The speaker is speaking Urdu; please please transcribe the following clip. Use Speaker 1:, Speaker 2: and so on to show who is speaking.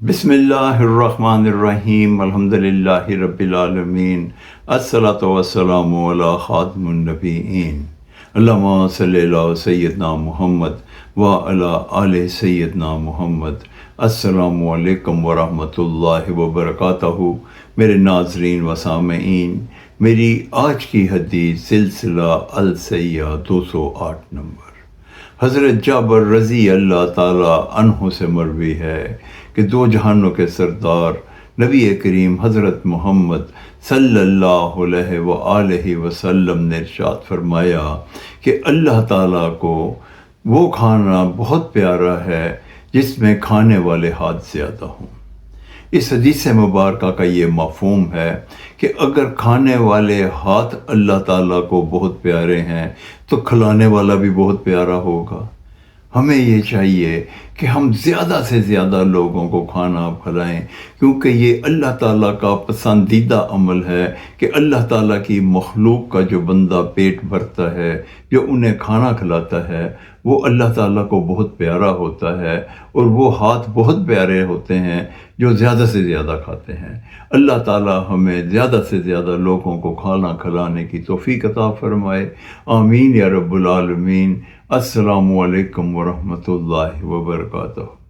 Speaker 1: بسم اللہ الرحمن الرحیم الحمد للہ رب العالمین الصلاۃ والسلام علی خاتم النبیین اللہم صلی علی سیدنا محمد وعلی آل سیدنا محمد۔ السلام علیکم ورحمۃ اللہ وبرکاتہ۔ میرے ناظرین و سامعین، میری آج کی حدیث سلسلہ السیہ 208 نمبر حضرت جابر رضی اللہ تعالی عنہ سے مروی ہے کہ دو جہانوں کے سردار نبی کریم حضرت محمد صلی اللہ علیہ وآلہ وسلم نے ارشاد فرمایا کہ اللہ تعالیٰ کو وہ کھانا بہت پیارا ہے جس میں کھانے والے ہاتھ زیادہ ہوں۔ اس حدیث مبارکہ کا یہ مفہوم ہے کہ اگر کھانے والے ہاتھ اللہ تعالیٰ کو بہت پیارے ہیں تو کھلانے والا بھی بہت پیارا ہوگا۔ ہمیں یہ چاہیے کہ ہم زیادہ سے زیادہ لوگوں کو کھانا کھلائیں، کیونکہ یہ اللہ تعالیٰ کا پسندیدہ عمل ہے کہ اللہ تعالیٰ کی مخلوق کا جو بندہ پیٹ بھرتا ہے، جو انہیں کھانا کھلاتا ہے، وہ اللہ تعالیٰ کو بہت پیارا ہوتا ہے، اور وہ ہاتھ بہت پیارے ہوتے ہیں جو زیادہ سے زیادہ کھاتے ہیں۔ اللہ تعالیٰ ہمیں زیادہ سے زیادہ لوگوں کو کھانا کھلانے کی توفیق عطا فرمائے، آمین یا رب العالمین۔ السلام علیکم ورحمۃ اللہ وبرکاتہ۔